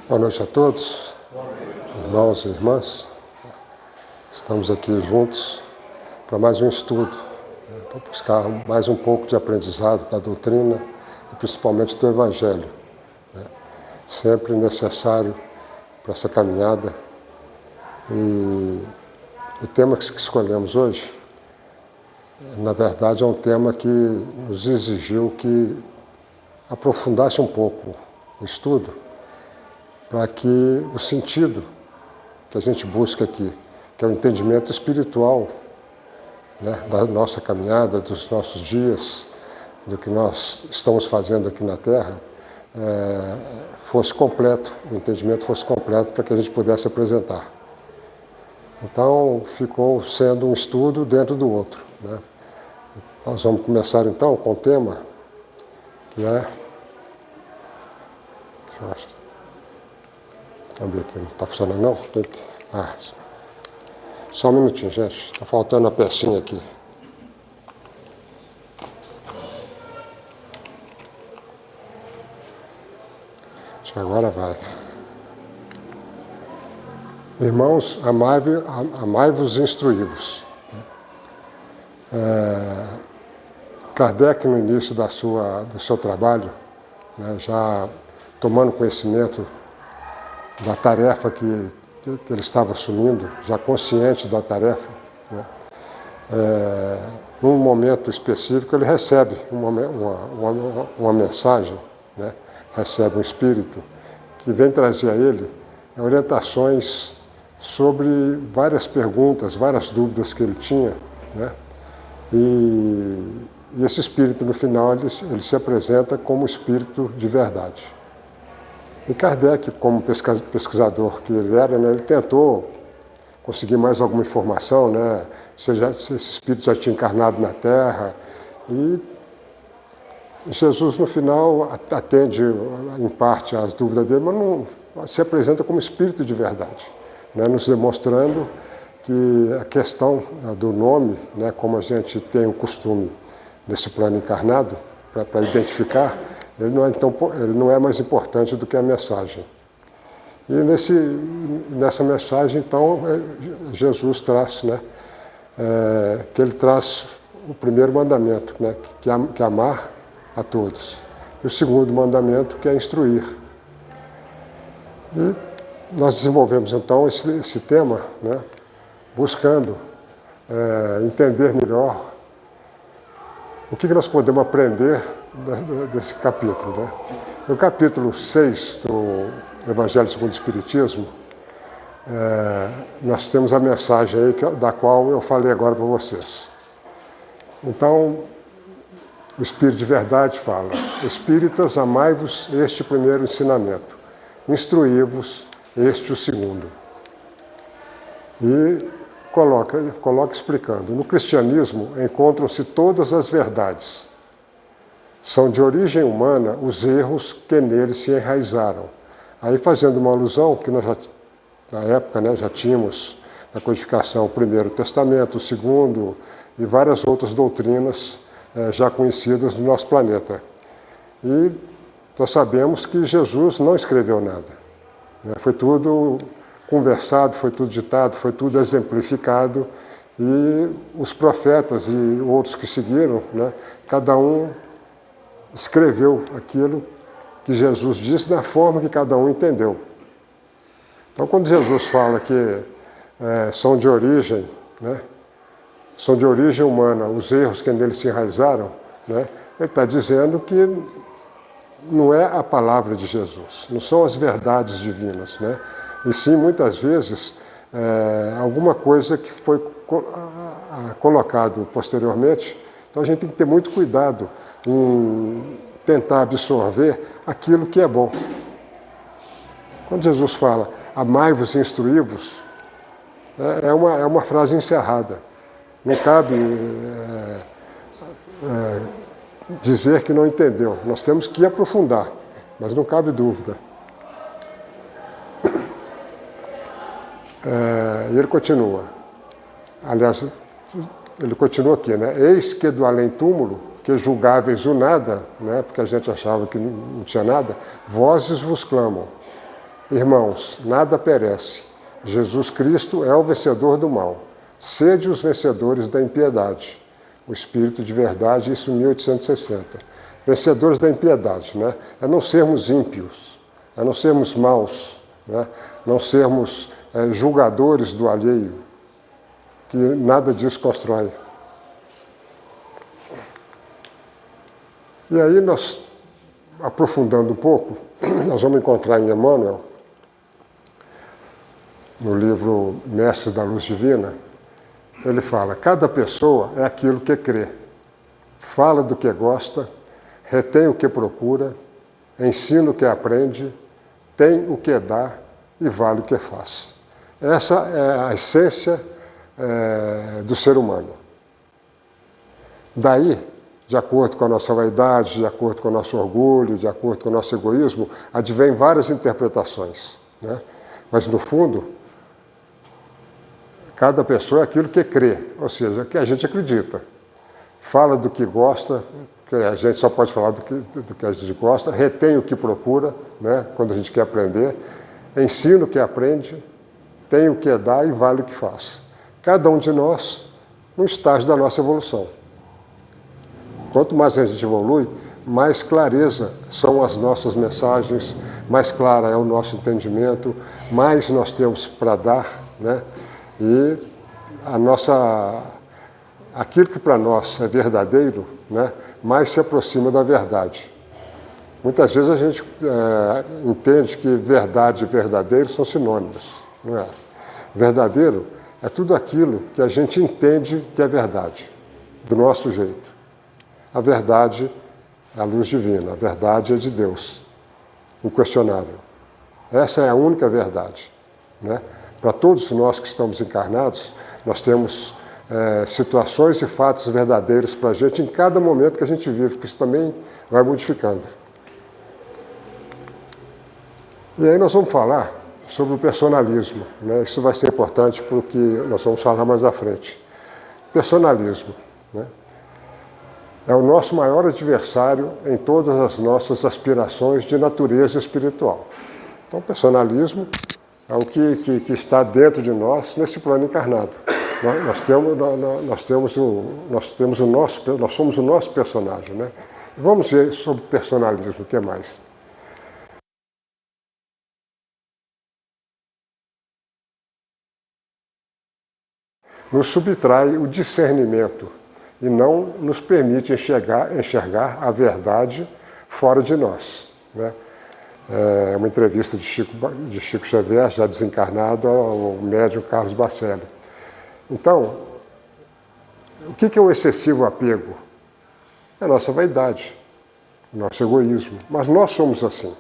Boa noite a todos, irmãos e irmãs. Estamos aqui juntos para mais um estudo, para buscar mais um pouco de aprendizado da doutrina e principalmente do Evangelho. Sempre necessário para essa caminhada. E o tema que escolhemos hoje, na verdade, é um tema que nos exigiu que aprofundasse um pouco o estudo, para que o sentido que a gente busca aqui, que é o entendimento espiritual, né, da nossa caminhada, dos nossos dias, do que nós estamos fazendo aqui na Terra, fosse completo, o entendimento fosse completo para que a gente pudesse apresentar. Então, ficou sendo um estudo dentro do outro, né? Nós vamos começar então com o tema que é... Vamos ver aqui, não está funcionando não? Tem que... só um minutinho, gente. Está faltando a pecinha aqui. Acho que agora vai. Irmãos, amai-vos e instruí-vos. Kardec, no início do seu trabalho, né, já tomando conhecimento da tarefa que ele estava assumindo, já consciente da tarefa, né, num momento específico ele recebe uma mensagem, né, recebe um espírito que vem trazer a ele orientações sobre várias perguntas, várias dúvidas que ele tinha, né, e esse espírito no final ele se apresenta como espírito de verdade. E Kardec, como pesquisador que ele era, né, ele tentou conseguir mais alguma informação, né, se esse espírito já tinha encarnado na Terra. E Jesus, no final, atende, em parte, às dúvidas dele, mas não se apresenta como espírito de verdade, né, nos demonstrando que a questão do nome, né, como a gente tem o costume nesse plano encarnado, para identificar, ele não é mais importante do que a mensagem. E nessa mensagem, então, Jesus traz, né, que ele traz o primeiro mandamento, né, que é amar a todos. E o segundo mandamento, que é instruir. E nós desenvolvemos, então, esse tema, né, buscando entender melhor o que nós podemos aprender desse capítulo, né? No capítulo 6 do Evangelho segundo o Espiritismo, nós temos a mensagem aí da qual eu falei agora para vocês. Então, o Espírito de Verdade fala: Espíritas, amai-vos este primeiro ensinamento, instruí-vos este o segundo. E coloca explicando: no cristianismo encontram-se todas as verdades. São de origem humana os erros que nele se enraizaram. Aí fazendo uma alusão que nós na época, né, já tínhamos na codificação o Primeiro Testamento, o Segundo e várias outras doutrinas já conhecidas do nosso planeta. E nós sabemos que Jesus não escreveu nada, né? Foi tudo conversado, foi tudo ditado, foi tudo exemplificado, e os profetas e outros que seguiram, né, cada um escreveu aquilo que Jesus disse na forma que cada um entendeu. Então, quando Jesus fala que são de origem, né, são de origem humana os erros que nele se enraizaram, né, ele está dizendo que não é a palavra de Jesus, não são as verdades divinas, né, e sim, muitas vezes, alguma coisa que foi colocado posteriormente. Então, a gente tem que ter muito cuidado em tentar absorver aquilo que é bom. Quando Jesus fala, amai-vos e instruí-vos, é uma frase encerrada. Não cabe dizer que não entendeu. Nós temos que aprofundar, mas não cabe dúvida. E ele continua. Aliás, ele continua aqui, né? Eis que do além-túmulo, que julgáveis o nada, né, porque a gente achava que não tinha nada, vozes vos clamam. Irmãos, nada perece. Jesus Cristo é o vencedor do mal. Sede os vencedores da impiedade. O Espírito de verdade, isso em 1860. Vencedores da impiedade, né? É não sermos ímpios, é não sermos maus, né? Não sermos julgadores do alheio, que nada disso constrói. E aí nós, aprofundando um pouco, nós vamos encontrar em Emmanuel, no livro Mestres da Luz Divina, ele fala: cada pessoa é aquilo que crê, fala do que gosta, retém o que procura, ensina o que aprende, tem o que dá e vale o que faz. Essa é a essência do ser humano. Daí, de acordo com a nossa vaidade, de acordo com o nosso orgulho, de acordo com o nosso egoísmo, advém várias interpretações, né? Mas, no fundo, cada pessoa é aquilo que crê, ou seja, que a gente acredita. Fala do que gosta, que a gente só pode falar do que a gente gosta, retém o que procura, né, quando a gente quer aprender, ensina o que aprende, tem o que dá e vale o que faz. Cada um de nós, no estágio da nossa evolução. Quanto mais a gente evolui, mais clareza são as nossas mensagens, mais clara é o nosso entendimento, mais nós temos para dar, né? E aquilo que para nós é verdadeiro, né, mais se aproxima da verdade. Muitas vezes a gente entende que verdade e verdadeiro são sinônimos. Não é? Verdadeiro é tudo aquilo que a gente entende que é verdade, do nosso jeito. A verdade é a luz divina, a verdade é de Deus, inquestionável. Essa é a única verdade, né? Para todos nós que estamos encarnados, nós temos situações e fatos verdadeiros para a gente em cada momento que a gente vive, porque isso também vai modificando. E aí nós vamos falar sobre o personalismo, né? Isso vai ser importante para o que nós vamos falar mais à frente. Personalismo, né? É o nosso maior adversário em todas as nossas aspirações de natureza espiritual. Então, o personalismo é o que está dentro de nós nesse plano encarnado. Nós somos o nosso personagem, né? Vamos ver sobre personalismo, o que mais? Nos subtrai o discernimento e não nos permite enxergar a verdade fora de nós, né? É uma entrevista de Chico Xavier, já desencarnado, ao médium Carlos Bacelli. Então, o que é o excessivo apego? É a nossa vaidade, o nosso egoísmo. Mas nós somos assim.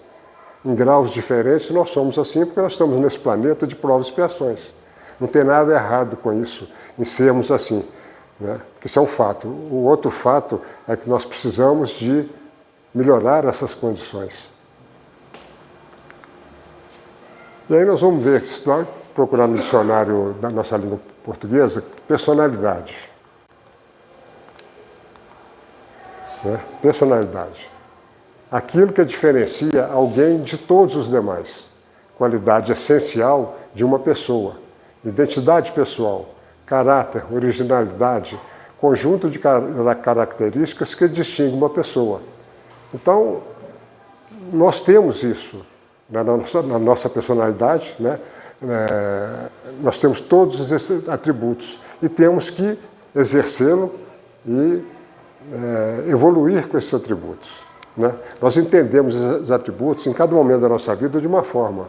Em graus diferentes, nós somos assim porque nós estamos nesse planeta de provas e expiações. Não tem nada errado com isso, em sermos assim, né? Porque isso é um fato. O outro fato é que nós precisamos de melhorar essas condições. E aí nós vamos ver, se nós procurar no dicionário da nossa língua portuguesa, personalidade. Né? Personalidade. Aquilo que diferencia alguém de todos os demais. Qualidade essencial de uma pessoa. Identidade pessoal, caráter, originalidade, conjunto de características que distingue uma pessoa. Então, nós temos isso na nossa personalidade, né? Nós temos todos esses atributos e temos que exercê-lo e evoluir com esses atributos, né? Nós entendemos esses atributos em cada momento da nossa vida de uma forma.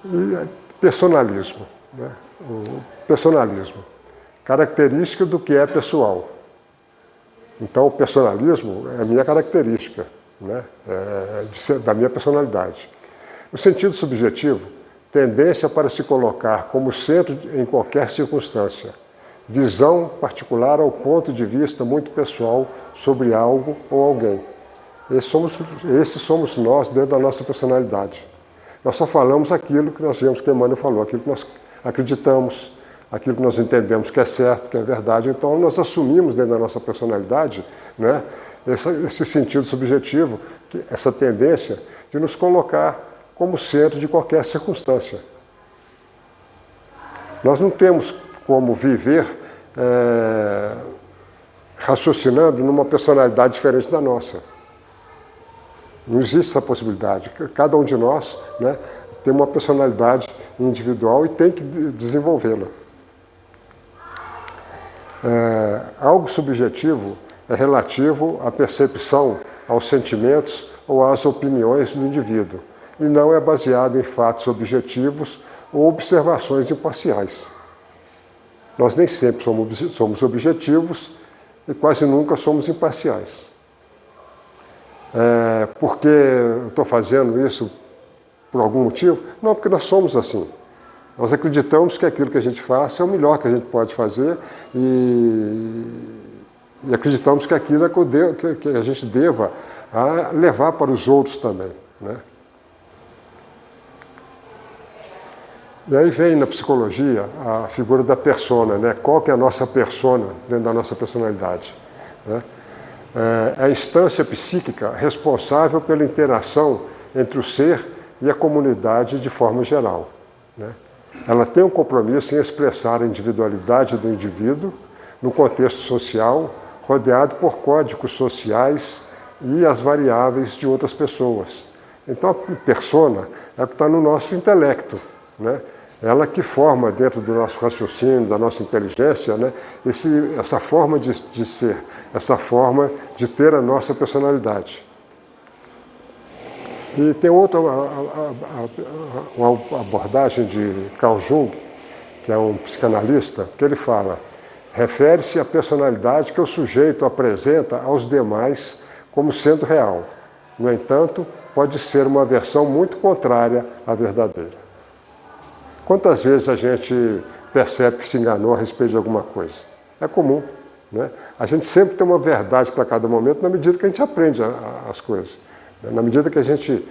E personalismo, né? O personalismo, característica do que é pessoal. Então, o personalismo é a minha característica, né? Da minha personalidade. No sentido subjetivo, tendência para se colocar como centro em qualquer circunstância, visão particular ao ponto de vista muito pessoal sobre algo ou alguém. Esses somos nós dentro da nossa personalidade. Nós só falamos aquilo que nós vemos que Emmanuel falou, aquilo que nós acreditamos, aquilo que nós entendemos que é certo, que é verdade. Então, nós assumimos dentro da nossa personalidade, né, esse sentido subjetivo, essa tendência de nos colocar como centro de qualquer circunstância. Nós não temos como viver raciocinando numa personalidade diferente da nossa. Não existe essa possibilidade. Cada um de nós, né, tem uma personalidade individual e tem que desenvolvê-la. Algo subjetivo é relativo à percepção, aos sentimentos ou às opiniões do indivíduo, e não é baseado em fatos objetivos ou observações imparciais. Nós nem sempre somos objetivos e quase nunca somos imparciais. Porque eu estou fazendo isso por algum motivo? Não, porque nós somos assim. Nós acreditamos que aquilo que a gente faz é o melhor que a gente pode fazer e acreditamos que aquilo é que a gente deva levar para os outros também, né? E aí vem na psicologia a figura da persona, né? Qual que é a nossa persona dentro da nossa personalidade, né? É a instância psíquica responsável pela interação entre o ser e a comunidade de forma geral, né? Ela tem um compromisso em expressar a individualidade do indivíduo no contexto social, rodeado por códigos sociais e as variáveis de outras pessoas. Então, a persona é o que está no nosso intelecto, né? Ela que forma dentro do nosso raciocínio, da nossa inteligência, né, essa forma de ser, essa forma de ter a nossa personalidade. E tem outra abordagem de Carl Jung, que é um psicanalista, que ele fala: refere-se à personalidade que o sujeito apresenta aos demais como sendo real. No entanto, pode ser uma versão muito contrária à verdadeira. Quantas vezes a gente percebe que se enganou a respeito de alguma coisa? É comum, né? A gente sempre tem uma verdade para cada momento na medida que a gente aprende as coisas. Na medida que a gente,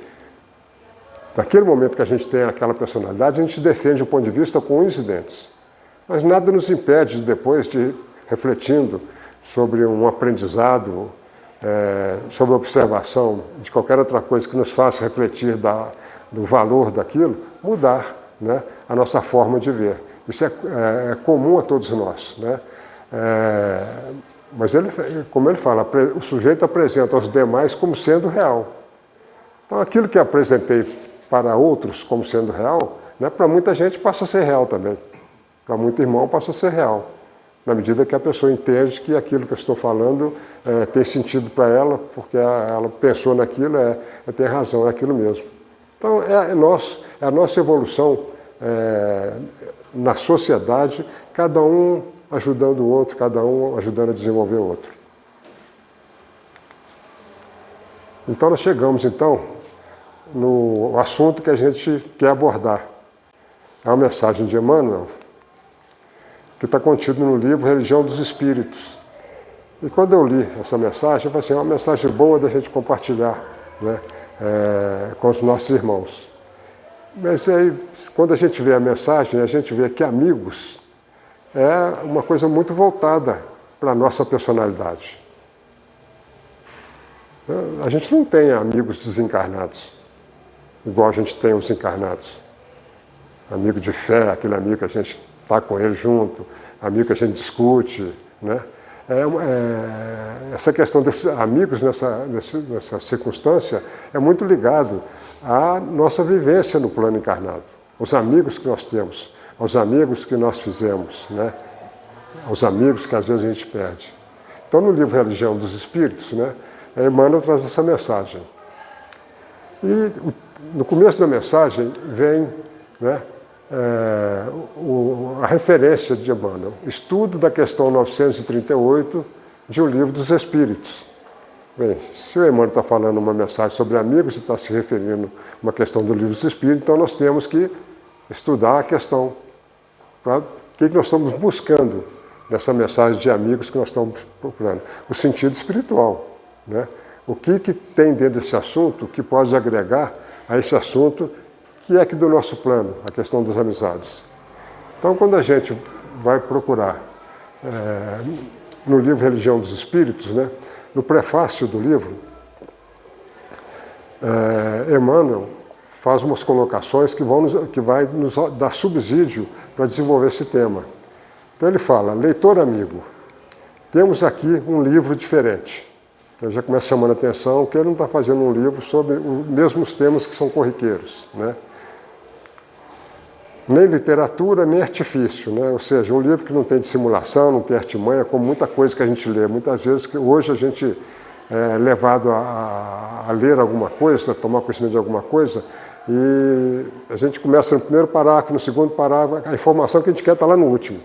naquele momento que a gente tem aquela personalidade, a gente defende o ponto de vista com unhas e dentes. Mas nada nos impede, depois de refletindo sobre um aprendizado, sobre a observação de qualquer outra coisa que nos faça refletir do valor daquilo, mudar, né, a nossa forma de ver. Isso é comum a todos nós, né? Mas como ele fala, o sujeito apresenta aos demais como sendo real. Então aquilo que apresentei para outros como sendo real, né, para muita gente passa a ser real também. Para muito irmão passa a ser real. Na medida que a pessoa entende que aquilo que eu estou falando tem sentido para ela, porque ela pensou naquilo, tem razão, é aquilo mesmo. Então é a nossa evolução na sociedade, cada um ajudando o outro, cada um ajudando a desenvolver o outro. Então nós chegamos no assunto que a gente quer abordar. É uma mensagem de Emmanuel, que está contido no livro Religião dos Espíritos. E quando eu li essa mensagem, eu falei assim, é uma mensagem boa da gente compartilhar, né, com os nossos irmãos. Mas aí, quando a gente vê a mensagem, a gente vê que amigos é uma coisa muito voltada para a nossa personalidade. A gente não tem amigos desencarnados, igual a gente tem os encarnados. Amigo de fé, aquele amigo que a gente está com ele junto, amigo que a gente discute, né? Essa questão desses amigos nessa circunstância é muito ligado à nossa vivência no plano encarnado. Os amigos que nós temos, aos amigos que nós fizemos, né? Aos amigos que às vezes a gente perde. Então no livro Religião dos Espíritos, né, Emmanuel traz essa mensagem. E no começo da mensagem vem, né, a referência de Emmanuel, estudo da questão 938 de O Livro dos Espíritos. Bem, se o Emmanuel está falando uma mensagem sobre amigos e está se referindo a uma questão do Livro dos Espíritos, então nós temos que estudar a questão. O que nós estamos buscando nessa mensagem de amigos que nós estamos procurando? O sentido espiritual, né? O que tem dentro desse assunto que pode agregar a esse assunto que é aqui do nosso plano, a questão das amizades. Então, quando a gente vai procurar no livro Religião dos Espíritos, né, no prefácio do livro, Emmanuel faz umas colocações que vai nos dar subsídio para desenvolver esse tema. Então ele fala: leitor amigo, temos aqui um livro diferente. Então já começa chamando a atenção que ele não está fazendo um livro sobre os mesmos temas que são corriqueiros, né? Nem literatura, nem artifício, né? Ou seja, um livro que não tem dissimulação, não tem artimanha, como muita coisa que a gente lê. Muitas vezes, que hoje a gente é levado a ler alguma coisa, a tomar conhecimento de alguma coisa, e a gente começa no primeiro parágrafo, no segundo parágrafo, a informação que a gente quer está lá no último.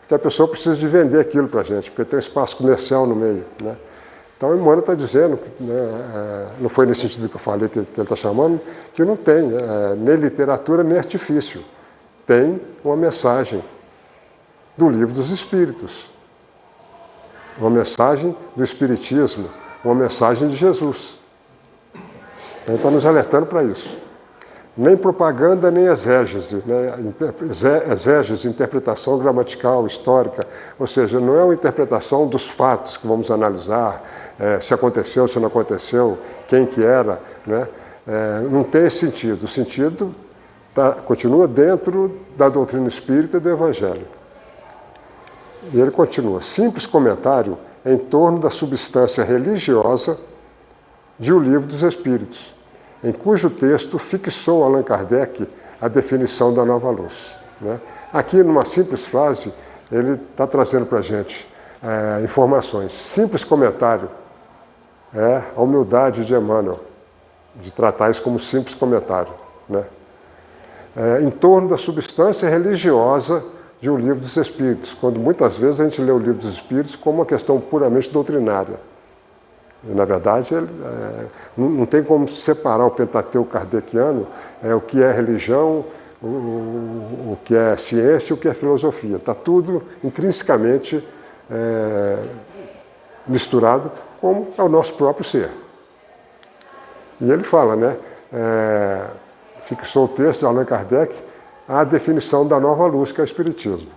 Porque a pessoa precisa de vender aquilo para a gente, porque tem um espaço comercial no meio, né? Então, o Emmanuel está dizendo, né, não foi nesse sentido que eu falei que ele está chamando, que não tem nem literatura nem artifício. Tem uma mensagem do Livro dos Espíritos, uma mensagem do Espiritismo, uma mensagem de Jesus. Então, ele está nos alertando para isso. Nem propaganda, nem exégese, né? Exégese, interpretação gramatical, histórica, ou seja, não é uma interpretação dos fatos que vamos analisar, se aconteceu, se não aconteceu, quem que era, né? Não tem esse sentido. O sentido continua dentro da doutrina espírita e do Evangelho. E ele continua: simples comentário em torno da substância religiosa de O Livro dos Espíritos, em cujo texto fixou Allan Kardec a definição da nova luz, né? Aqui, numa simples frase, ele está trazendo para a gente informações. Simples comentário é a humildade de Emmanuel, de tratar isso como simples comentário, né? Em torno da substância religiosa de O Livro dos Espíritos, quando muitas vezes a gente lê O Livro dos Espíritos como uma questão puramente doutrinária. E, na verdade, não tem como separar o Pentateuco kardeciano, o que é religião, o que é ciência e o que é filosofia. Está tudo intrinsecamente misturado, como é o nosso próprio ser. E ele fala, né, fixou o texto de Allan Kardec a definição da nova luz, que é o Espiritismo.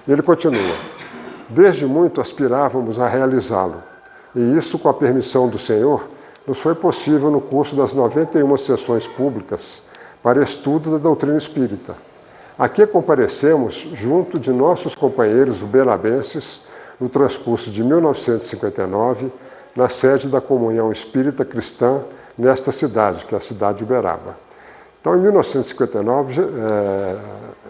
E ele continua: desde muito aspirávamos a realizá-lo, e isso, com a permissão do Senhor, nos foi possível no curso das 91 sessões públicas para estudo da doutrina espírita. Aqui comparecemos junto de nossos companheiros uberabenses no transcurso de 1959, na sede da Comunhão Espírita Cristã nesta cidade, que é a cidade de Uberaba. Então, em 1959,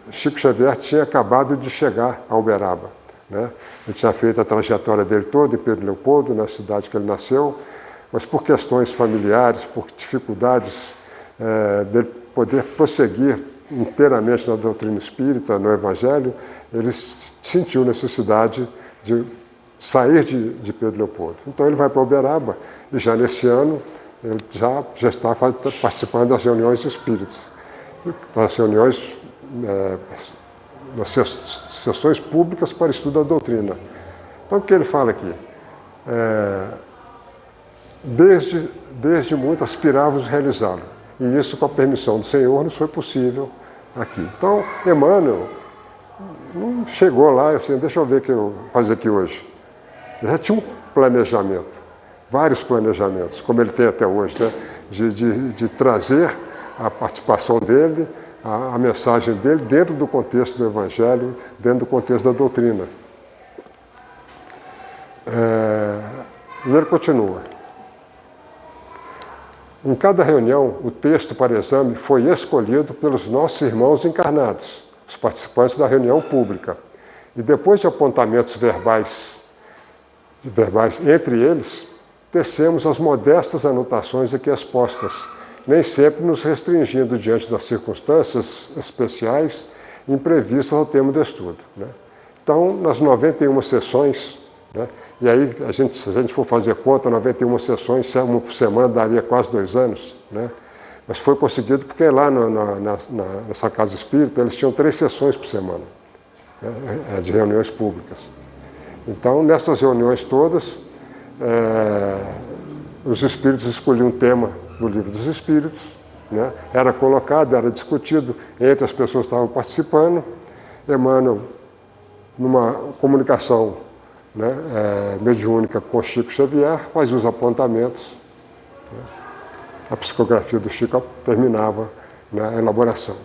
Chico Xavier tinha acabado de chegar a Uberaba, né? Ele tinha feito a trajetória dele toda em Pedro Leopoldo, na cidade que ele nasceu, mas por questões familiares, por dificuldades dele poder prosseguir inteiramente na doutrina espírita, no Evangelho, ele sentiu necessidade de sair de Pedro Leopoldo. Então ele vai para Uberaba e já nesse ano ele já está participando das reuniões espíritas, das reuniões, das sessões públicas para estudo da doutrina. Então o que ele fala aqui? Desde muito aspirávamos realizá-lo, e isso, com a permissão do Senhor, nos foi possível aqui. Então, Emmanuel não chegou lá assim, deixa eu ver o que eu vou fazer aqui hoje. Ele já tinha um planejamento, vários planejamentos, como ele tem até hoje, né? de trazer a participação dele, a mensagem dele dentro do contexto do Evangelho, dentro do contexto da doutrina. E ele continua: em cada reunião, o texto para exame foi escolhido pelos nossos irmãos encarnados, os participantes da reunião pública, e depois de apontamentos verbais entre eles, tecemos as modestas anotações aqui expostas, nem sempre nos restringindo diante das circunstâncias especiais imprevistas ao tema do estudo, né? Então, nas 91 sessões, né, e aí, se a gente for fazer conta, 91 sessões, uma por semana, daria quase 2 anos, né? Mas foi conseguido porque lá nessa casa espírita eles tinham 3 sessões por semana, né, de reuniões públicas. Então, nessas reuniões todas, os espíritos escolhiam um tema do Livro dos Espíritos, né? Era colocado, era discutido entre as pessoas que estavam participando. Emmanuel, numa comunicação, né, mediúnica com Chico Xavier, fazia os apontamentos, A psicografia do Chico terminava na elaboração.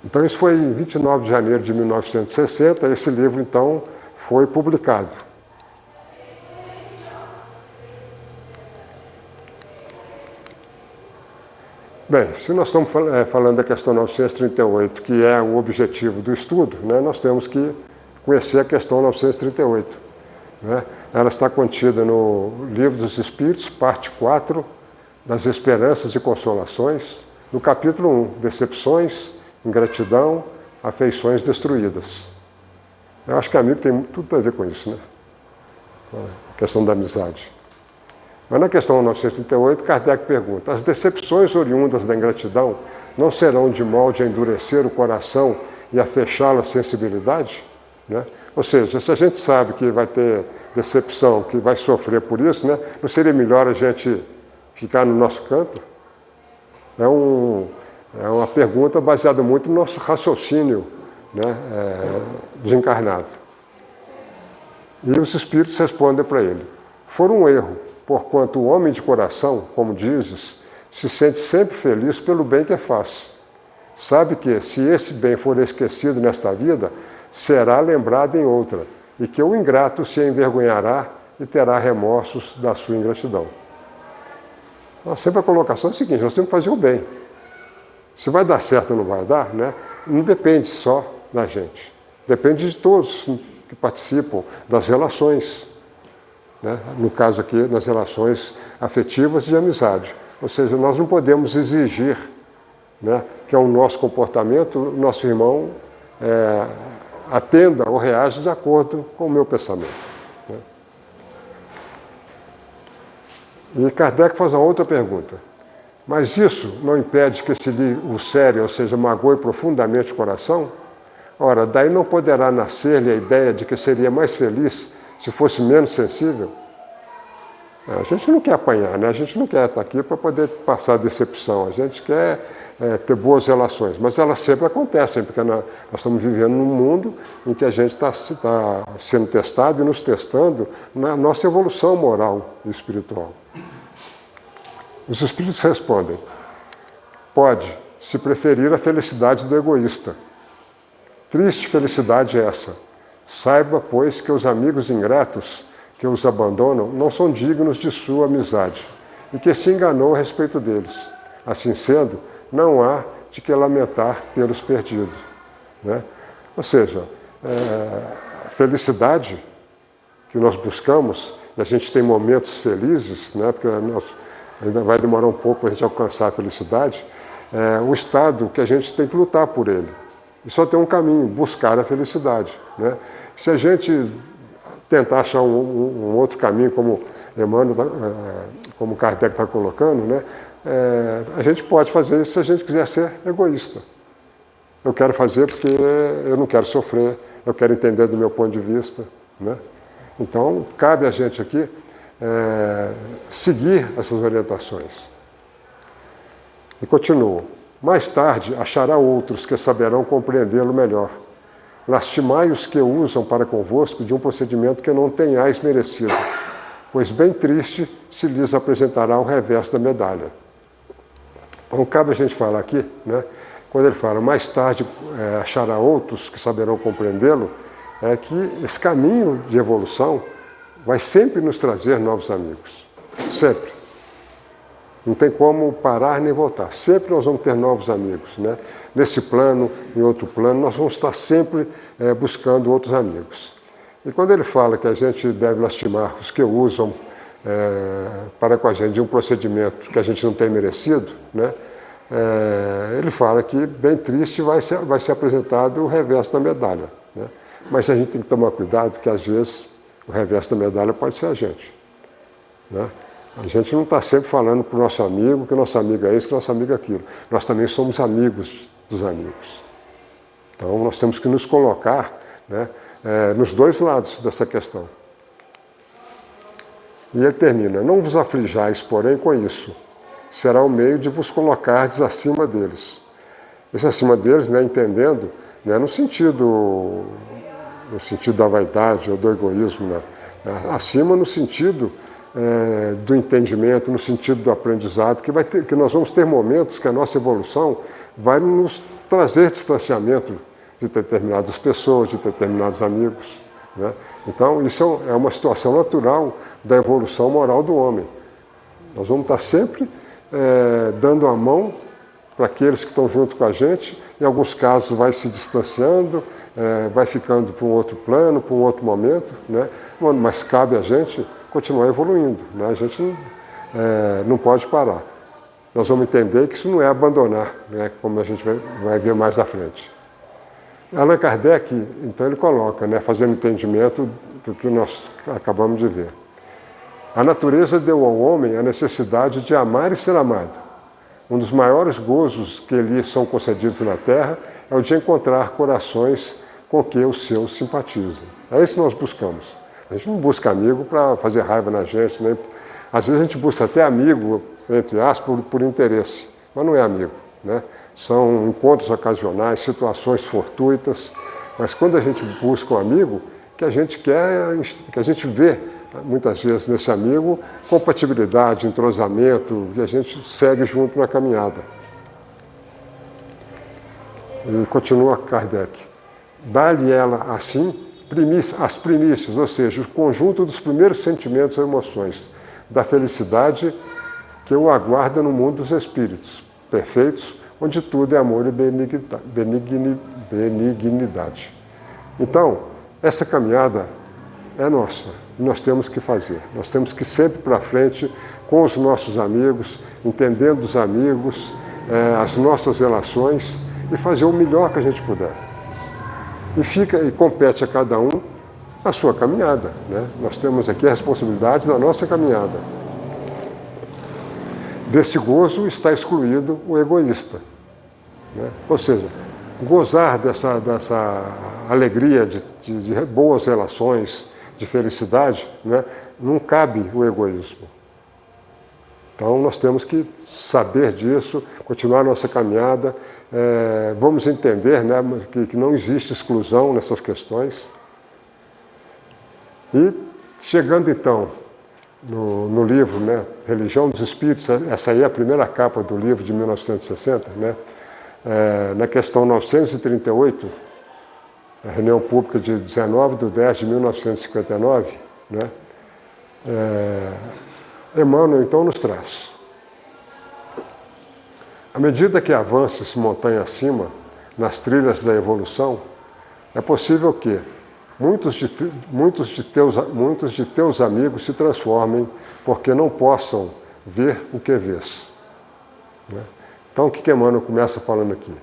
Então isso foi em 29 de janeiro de 1960, esse livro então foi publicado. Bem, se nós estamos falando da questão 938, que é o objetivo do estudo, né, nós temos que conhecer a questão 938. Né? Ela está contida no Livro dos Espíritos, parte 4, das Esperanças e Consolações, no capítulo 1, Decepções, Ingratidão, Afeições Destruídas. Eu acho que amigo tem tudo a ver com isso, né? A questão da amizade. Mas na questão 938, Kardec pergunta: as decepções oriundas da ingratidão não serão de molde a endurecer o coração e a fechá-lo à sensibilidade? Né? Ou seja, se a gente sabe que vai ter decepção, que vai sofrer por isso, né, não seria melhor a gente ficar no nosso canto? É uma pergunta baseada muito no nosso raciocínio, né, desencarnado. E os espíritos respondem para ele: for um erro, porquanto o homem de coração, como dizes, se sente sempre feliz pelo bem que faz. Sabe que, se esse bem for esquecido nesta vida, será lembrado em outra, e que o ingrato se envergonhará e terá remorsos da sua ingratidão. Então, sempre a colocação é a seguinte: nós temos que fazer o bem. Se vai dar certo ou não vai dar, né, não depende só da gente. Depende de todos que participam das relações. Né? No caso aqui, nas relações afetivas de amizade. Ou seja, nós não podemos exigir, né, que ao nosso comportamento o nosso irmão atenda ou reaja de acordo com o meu pensamento. Né? E Kardec faz uma outra pergunta: mas isso não impede que se lhe ulcere, ou seja, magoe profundamente o coração? Ora, daí não poderá nascer-lhe a ideia de que seria mais feliz se fosse menos sensível? A gente não quer apanhar, né? A gente não quer estar aqui para poder passar decepção, a gente quer ter boas relações, mas elas sempre acontecem, porque nós estamos vivendo num mundo em que a gente está sendo testado e nos testando na nossa evolução moral e espiritual. Os espíritos respondem: pode, se preferir a felicidade do egoísta. Triste felicidade é essa. Saiba, pois, que os amigos ingratos que os abandonam não são dignos de sua amizade, e que se enganou a respeito deles. Assim sendo, não há de que lamentar tê-los perdido. Né? Ou seja, a felicidade que nós buscamos, e a gente tem momentos felizes, né, porque ainda vai demorar um pouco para a gente alcançar a felicidade, é um estado que a gente tem que lutar por ele. E só tem um caminho: buscar a felicidade. Né? Se a gente tentar achar um outro caminho, como Emmanuel, como Kardec está colocando, né, a gente pode fazer isso se a gente quiser ser egoísta. Eu quero fazer porque eu não quero sofrer, eu quero entender do meu ponto de vista. Né? Então, cabe a gente aqui seguir essas orientações. E continua: mais tarde achará outros que saberão compreendê-lo melhor. Lastimai os que usam para convosco de um procedimento que não tenhais merecido, pois bem triste se lhes apresentará o revés da medalha. Então, cabe a gente falar aqui, né, quando ele fala mais tarde achará outros que saberão compreendê-lo, é que esse caminho de evolução vai sempre nos trazer novos amigos. Sempre. Não tem como parar nem voltar. Sempre nós vamos ter novos amigos. Né? Nesse plano, em outro plano, nós vamos estar sempre buscando outros amigos. E quando ele fala que a gente deve lastimar os que usam para com a gente de um procedimento que a gente não tem merecido, né? Ele fala que bem triste vai ser apresentado o revés da medalha. Né? Mas a gente tem que tomar cuidado, que às vezes o revés da medalha pode ser a gente. Né? A gente não está sempre falando para o nosso amigo que o nosso amigo é isso, que o nosso amigo é aquilo. Nós também somos amigos dos amigos. Então, nós temos que nos colocar, né, nos dois lados dessa questão. E ele termina: não vos aflijais, porém, com isso. Será o meio de vos colocardes acima deles. Esse acima deles, né, entendendo, né, no sentido da vaidade ou do egoísmo, né, Acima no sentido do entendimento, no sentido do aprendizado, que nós vamos ter momentos que a nossa evolução vai nos trazer distanciamento de determinadas pessoas, de determinados amigos. Né? Então, isso é uma situação natural da evolução moral do homem. Nós vamos estar sempre dando a mão para aqueles que estão junto com a gente, em alguns casos vai se distanciando, vai ficando para um outro plano, para um outro momento, né? Mas cabe a gente continuar evoluindo, né? A gente não pode parar. Nós vamos entender que isso não é abandonar, né? Como a gente vai ver mais à frente. Allan Kardec, então, ele coloca, né, fazendo entendimento do que nós acabamos de ver. A natureza deu ao homem a necessidade de amar e ser amado. Um dos maiores gozos que lhe são concedidos na Terra é o de encontrar corações com que os seus simpatizam. É isso que nós buscamos. A gente não busca amigo para fazer raiva na gente, né? Às vezes a gente busca até amigo, entre aspas, por interesse, mas não é amigo, né? São encontros ocasionais, situações fortuitas, mas quando a gente busca um amigo, que a gente quer, que a gente vê muitas vezes nesse amigo compatibilidade, entrosamento, e a gente segue junto na caminhada. E continua Kardec. Dá-lhe ela, assim, as primícias, ou seja, o conjunto dos primeiros sentimentos ou emoções, da felicidade que o aguarda no mundo dos espíritos perfeitos, onde tudo é amor e benignidade. Então, essa caminhada é nossa. E nós temos que fazer. Nós temos que ir sempre para frente com os nossos amigos, entendendo os amigos, as nossas relações e fazer o melhor que a gente puder. E compete a cada um a sua caminhada, né? Nós temos aqui a responsabilidade da nossa caminhada. Desse gozo está excluído o egoísta, né? Ou seja, gozar dessa alegria de boas relações, de felicidade, né? Não cabe o egoísmo. Então nós temos que saber disso, continuar a nossa caminhada, vamos entender, né, que não existe exclusão nessas questões. E chegando então no livro, né, Religião dos Espíritos, essa aí é a primeira capa do livro de 1960, né, na questão 938, a reunião pública de 19/10/1959, né? Emmanuel então nos traz. À medida que avança-se montanha acima, nas trilhas da evolução, é possível que muitos de teus amigos se transformem porque não possam ver o que vês. Né? Então o que Emmanuel começa falando aqui?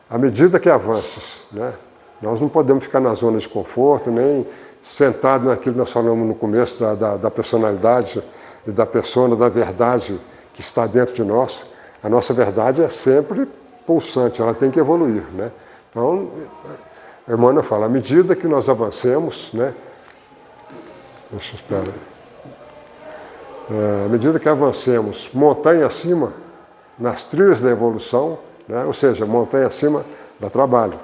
À medida que avanças, né? Nós não podemos ficar na zona de conforto, nem sentado naquilo que nós falamos no começo da personalidade e da persona, da verdade que está dentro de nós. A nossa verdade é sempre pulsante, ela tem que evoluir, né? Então, Emmanuel fala, à medida que nós avancemos, né? Deixa eu esperar. À medida que avancemos montanha acima, nas trilhas da evolução, né? Ou seja, montanha acima dá trabalho.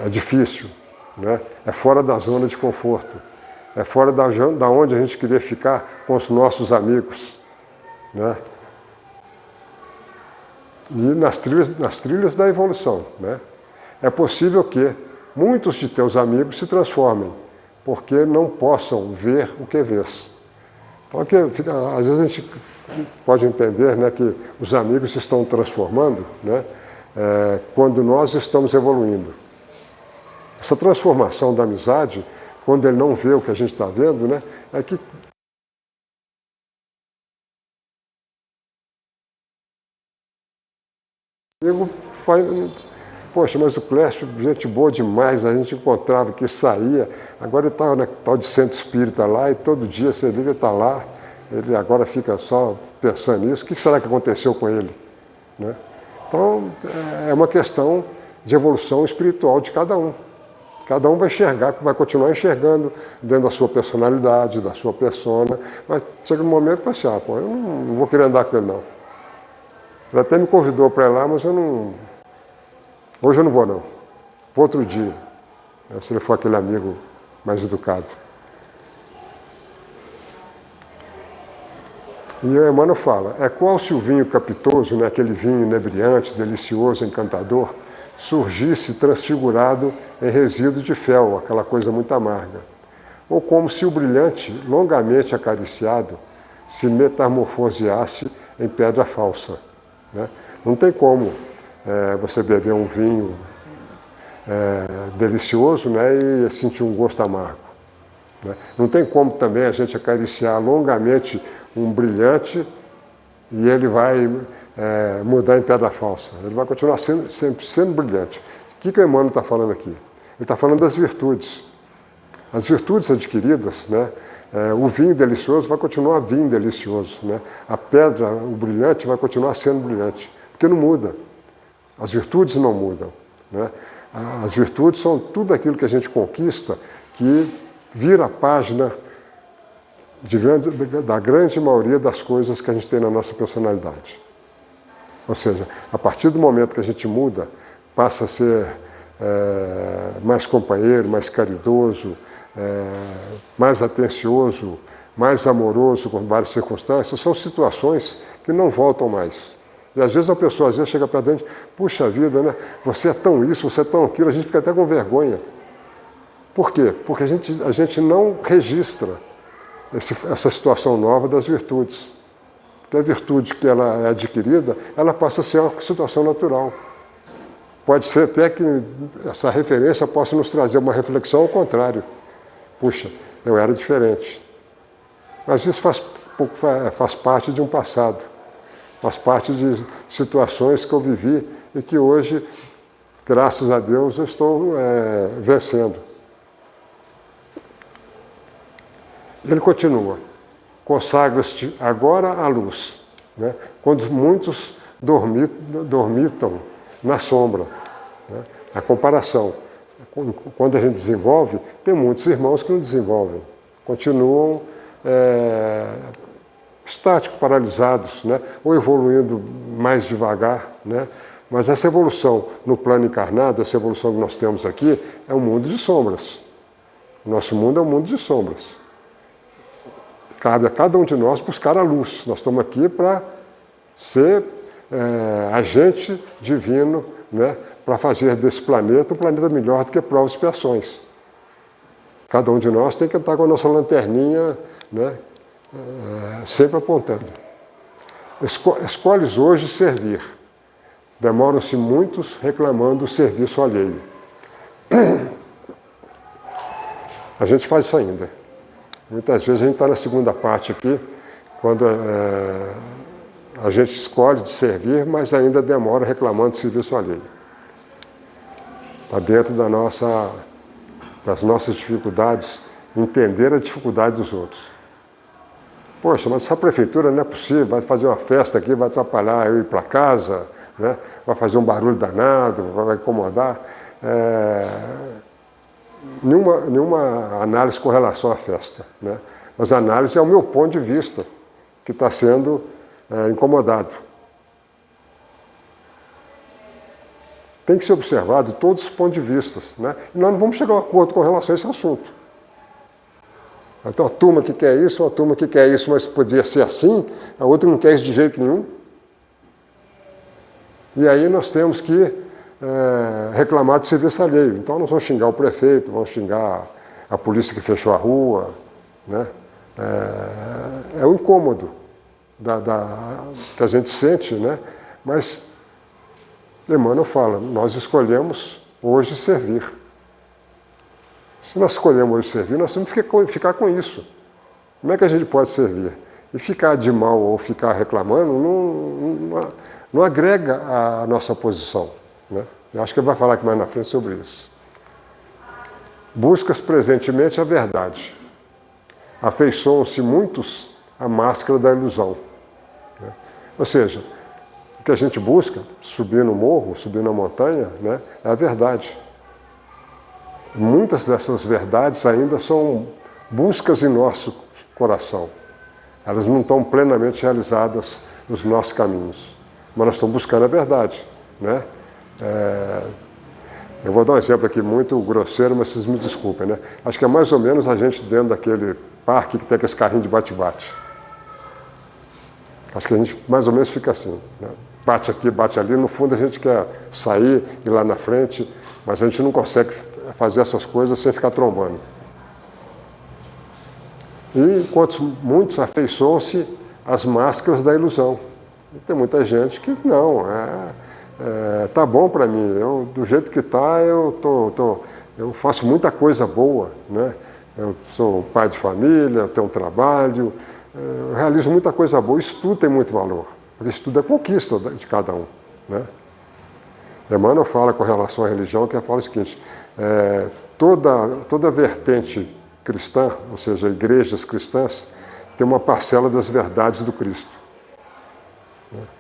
É difícil, né? É fora da zona de conforto, é fora da onde a gente queria ficar com os nossos amigos, né? E nas trilhas da evolução, né? É possível que muitos de teus amigos se transformem, porque não possam ver o que vês. Então, às vezes a gente pode entender, né, que os amigos se estão transformando, né, quando nós estamos evoluindo. Essa transformação da amizade, quando ele não vê o que a gente está vendo, né, é que poxa, mas o Clécio, gente boa demais, a gente encontrava que saía, agora ele está na tal de centro espírita lá, e todo dia você liga, está lá, ele agora fica só pensando nisso, o que será que aconteceu com ele? Né? Então, é uma questão de evolução espiritual de cada um. Cada um vai enxergar, vai continuar enxergando dentro da sua personalidade, da sua persona, mas chega um momento que você fala, eu não vou querer andar com ele não. Ele até me convidou para ir lá, mas hoje eu não vou não. Vou outro dia, se ele for aquele amigo mais educado. E o Emmanuel fala, é qual se o vinho capitoso, né, aquele vinho inebriante, delicioso, encantador, surgisse transfigurado em resíduo de fel, aquela coisa muito amarga. Ou como se o brilhante, longamente acariciado, se metamorfoseasse em pedra falsa. Né? Não tem como você beber um vinho delicioso, né, e sentir um gosto amargo. Né? Não tem como também a gente acariciar longamente um brilhante e ele vai mudar em pedra falsa. Ele vai continuar sempre sendo brilhante. O que o Emmanuel está falando aqui? Ele está falando das virtudes. As virtudes adquiridas, né, o vinho delicioso vai continuar vinho delicioso. Né? A pedra, o brilhante, vai continuar sendo brilhante. Porque não muda. As virtudes não mudam. Né? As virtudes são tudo aquilo que a gente conquista que vira a página da grande maioria das coisas que a gente tem na nossa personalidade. Ou seja, a partir do momento que a gente muda, passa a ser mais companheiro, mais caridoso, mais atencioso, mais amoroso com várias circunstâncias, são situações que não voltam mais. E às vezes a pessoa chega para dentro, puxa vida, né? Você é tão isso, você é tão aquilo, a gente fica até com vergonha. Por quê? Porque a gente não registra essa situação nova das virtudes. Porque a virtude que ela é adquirida, ela passa a ser uma situação natural. Pode ser até que essa referência possa nos trazer uma reflexão ao contrário. Puxa, eu era diferente. Mas isso faz parte de um passado. Faz parte de situações que eu vivi e que hoje, graças a Deus, eu estou vencendo. Ele continua, consagra-te agora à luz, né? Quando muitos dormitam na sombra. Né? A comparação, quando a gente desenvolve, tem muitos irmãos que não desenvolvem, continuam estáticos, paralisados, né? Ou evoluindo mais devagar. Né? Mas essa evolução no plano encarnado, essa evolução que nós temos aqui, é um mundo de sombras. O nosso mundo é um mundo de sombras. Cabe a cada um de nós buscar a luz. Nós estamos aqui para ser agente divino, né, para fazer desse planeta um planeta melhor do que provas e expiações. Cada um de nós tem que estar com a nossa lanterninha, né, sempre apontando. Escolhes hoje servir. Demoram-se muitos reclamando o serviço alheio. A gente faz isso ainda. Muitas vezes a gente está na segunda parte aqui, quando a gente escolhe de servir, mas ainda demora reclamando de serviço alheio. Está dentro das nossas dificuldades, entender a dificuldade dos outros. Poxa, mas essa prefeitura não é possível, vai fazer uma festa aqui, vai atrapalhar eu ir para casa, né? Vai fazer um barulho danado, vai incomodar. Nenhuma análise com relação à festa, né? Mas a análise é o meu ponto de vista, que está sendo incomodado. Tem que ser observado todos os pontos de vista, né? E nós não vamos chegar a um acordo com relação a esse assunto. Então, a turma que quer isso, uma turma que quer isso, mas podia ser assim, a outra não quer isso de jeito nenhum. E aí nós temos que reclamar de serviço alheio. Então nós vamos xingar o prefeito, vamos xingar a polícia que fechou a rua. Né? É o incômodo que a gente sente, né? Mas Emmanuel fala, nós escolhemos hoje servir. Se nós escolhemos hoje servir, nós temos que ficar com isso. Como é que a gente pode servir? E ficar de mal ou ficar reclamando não agrega a nossa posição. Né? Eu acho que ele vai falar aqui mais na frente sobre isso. Buscas presentemente a verdade. Afeiçoam-se muitos à máscara da ilusão. Né? Ou seja, o que a gente busca, subir no morro, subir na montanha, né, é a verdade. Muitas dessas verdades ainda são buscas em nosso coração. Elas não estão plenamente realizadas nos nossos caminhos. Mas nós estamos buscando a verdade. Né? Eu vou dar um exemplo aqui muito grosseiro, mas vocês me desculpem. Né? Acho que é mais ou menos a gente dentro daquele parque que tem aqueles carrinhos de bate-bate. Acho que a gente mais ou menos fica assim, né? Bate aqui, bate ali, no fundo a gente quer sair, ir lá na frente, mas a gente não consegue fazer essas coisas sem ficar trombando. E enquanto muitos afeiçoam-se às máscaras da ilusão. E tem muita gente que não, tá bom para mim, do jeito que está, eu faço muita coisa boa, né? Eu sou pai de família, eu tenho um trabalho, eu realizo muita coisa boa. Isso tudo tem muito valor, porque isso tudo é conquista de cada um, né? Emmanuel fala com relação à religião, que fala o seguinte, toda vertente cristã, ou seja, igrejas cristãs, tem uma parcela das verdades do Cristo.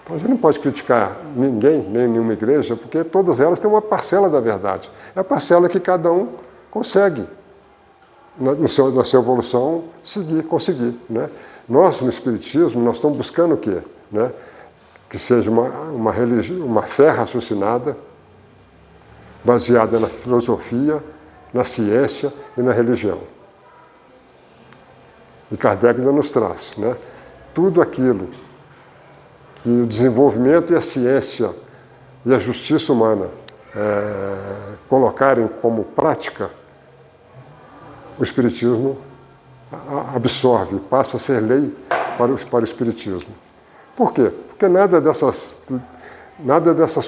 Então a gente não pode criticar ninguém, nem nenhuma igreja, porque todas elas têm uma parcela da verdade. É a parcela que cada um consegue, na sua evolução, conseguir, né? Nós, no Espiritismo, nós estamos buscando o quê? Né? Que seja uma religião, uma fé raciocinada, baseada na filosofia, na ciência e na religião. E Kardec ainda nos traz, né? Tudo aquilo que o desenvolvimento e a ciência e a justiça humana colocarem como prática, o Espiritismo absorve, passa a ser lei para o Espiritismo. Por quê? Porque nada dessas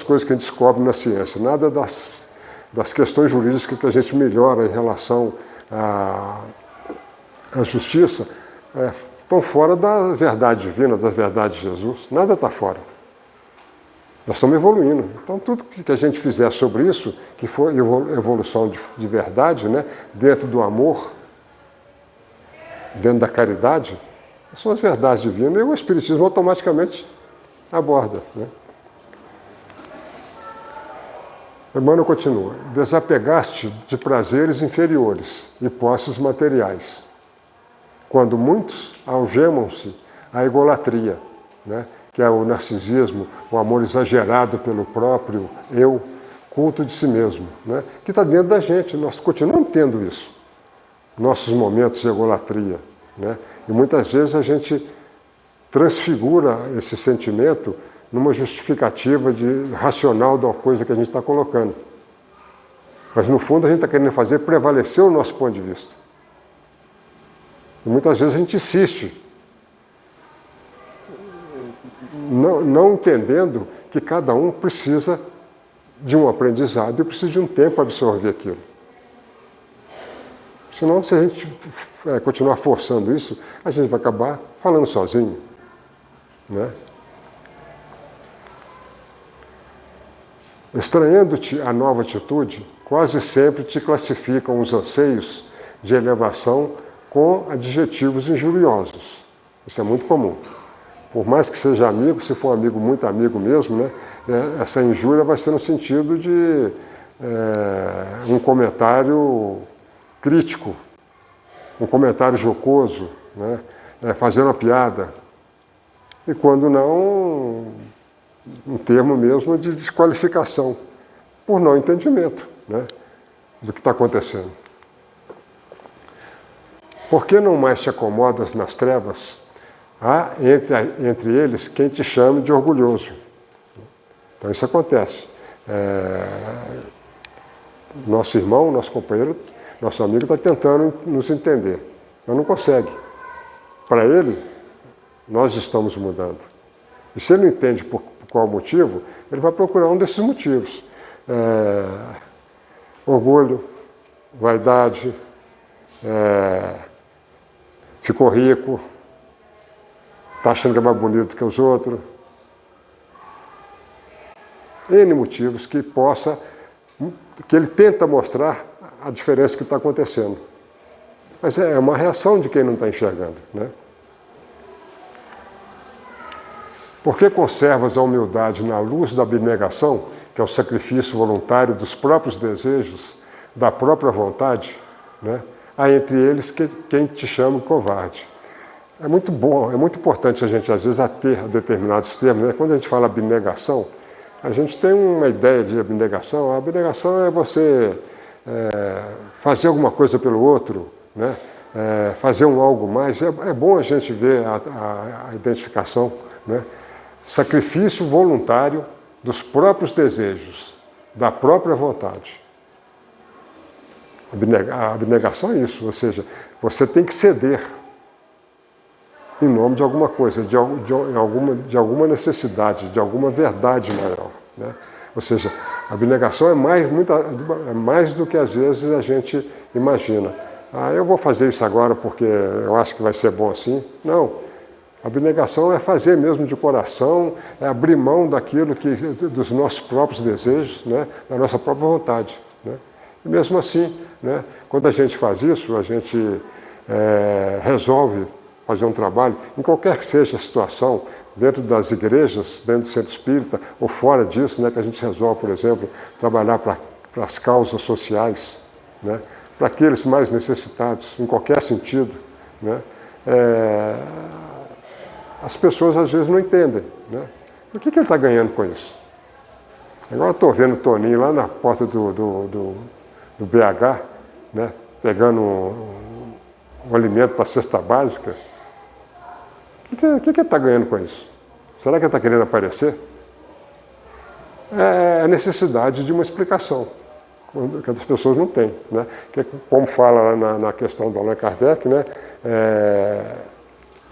coisas que a gente descobre na ciência, nada das questões jurídicas que a gente melhora em relação à justiça, estão fora da verdade divina, da verdade de Jesus. Nada está fora. Nós estamos evoluindo. Então, tudo que a gente fizer sobre isso, que for evolução de verdade, né, dentro do amor, dentro da caridade, são as verdades divinas, e o Espiritismo automaticamente aborda, né? Emmanuel continua, desapegaste de prazeres inferiores e posses materiais, quando muitos algemam-se à egolatria, né? Que é o narcisismo, o amor exagerado pelo próprio eu, culto de si mesmo, né? Que está dentro da gente, nós continuamos tendo isso, nossos momentos de egolatria, né? E muitas vezes a gente transfigura esse sentimento numa justificativa racional de uma coisa que a gente está colocando. Mas no fundo a gente está querendo fazer prevalecer o nosso ponto de vista. E muitas vezes a gente insiste, não entendendo que cada um precisa de um aprendizado e precisa de um tempo para absorver aquilo. Senão, se a gente continuar forçando isso, a gente vai acabar falando sozinho, né? Estranhando-te a nova atitude, quase sempre te classificam os anseios de elevação com adjetivos injuriosos. Isso é muito comum. Por mais que seja amigo, se for um amigo muito amigo mesmo, né, essa injúria vai ser no sentido de um comentário crítico, um comentário jocoso, né, fazendo uma piada. E quando não, um termo mesmo de desqualificação, por não entendimento, né, do que está acontecendo. Por que não mais te acomodas nas trevas? Há entre eles quem te chame de orgulhoso. Então isso acontece. Nosso irmão, nosso companheiro, nosso amigo está tentando nos entender, mas não consegue. Para ele, nós estamos mudando. E se ele não entende por qual motivo, ele vai procurar um desses motivos. Orgulho, vaidade, ficou rico, está achando que é mais bonito que os outros. N motivos que ele tenta mostrar a diferença que está acontecendo. Mas é uma reação de quem não está enxergando, né? Por que conservas a humildade na luz da abnegação, que é o sacrifício voluntário dos próprios desejos, da própria vontade, né? Há entre eles quem te chama de covarde. É muito bom, é muito importante a gente, às vezes, ater determinados termos, né? Quando a gente fala abnegação, a gente tem uma ideia de abnegação. A abnegação é você fazer alguma coisa pelo outro, né? fazer um algo mais. É bom a gente ver a identificação, né? Sacrifício voluntário dos próprios desejos, da própria vontade. A abnegação é isso, ou seja, você tem que ceder em nome de alguma coisa, de alguma necessidade, de alguma verdade maior, né? Ou seja, a abnegação é mais do que às vezes a gente imagina. Eu vou fazer isso agora porque eu acho que vai ser bom assim. Não. A abnegação é fazer mesmo de coração, é abrir mão dos nossos próprios desejos, né? Da nossa própria vontade, né? E mesmo assim, né, quando a gente faz isso, a gente resolve fazer um trabalho, em qualquer que seja a situação, dentro das igrejas, dentro do centro espírita, ou fora disso, né, que a gente resolve, por exemplo, trabalhar para as causas sociais, né, para aqueles mais necessitados, em qualquer sentido, né, as pessoas às vezes não entendem, né? O que ele está ganhando com isso? Agora estou vendo o Toninho lá na porta do BH, né, pegando um alimento para a cesta básica. O que ele está ganhando com isso? Será que ele está querendo aparecer? É a necessidade de uma explicação, que as pessoas não têm, né? Que, como fala lá na questão do Allan Kardec, né,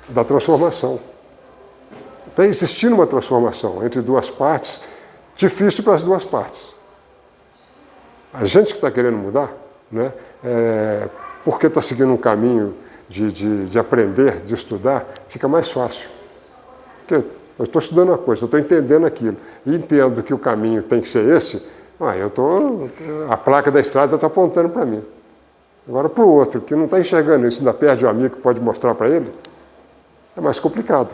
da transformação. Está existindo uma transformação entre duas partes, difícil para as duas partes. A gente que está querendo mudar, né, porque está seguindo um caminho de aprender, de estudar, fica mais fácil. Porque eu estou estudando uma coisa, eu estou entendendo aquilo, e entendo que o caminho tem que ser esse, a placa da estrada está apontando para mim. Agora, para o outro, que não está enxergando isso, ainda perde um amigo que pode mostrar para ele, é mais complicado.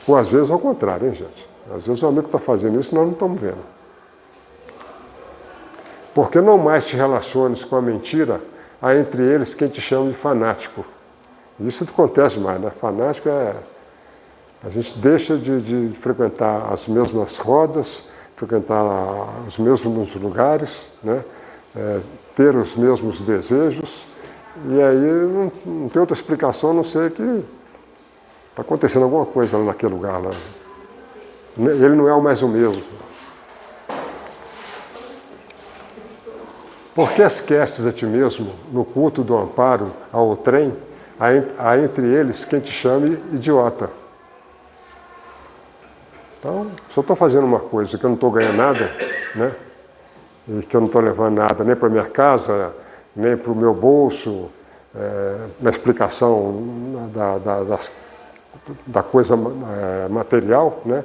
Ou às vezes ao contrário, hein, gente? Às vezes o amigo está fazendo isso e nós não estamos vendo. Porque não mais te relaciones com a mentira, há entre eles quem te chama de fanático. Isso acontece mais, né? Fanático a gente deixa de frequentar as mesmas rodas, frequentar os mesmos lugares, né? Ter os mesmos desejos, e aí não tem outra explicação a não ser que está acontecendo alguma coisa lá naquele lugar lá. Ele não é mais o mesmo. Por que esqueces a ti mesmo, no culto do amparo ao trem, há entre eles quem te chame idiota? Então, se eu estou fazendo uma coisa que eu não estou ganhando nada, né, e que eu não estou levando nada nem para minha casa, nem para o meu bolso, na explicação da coisa material, né,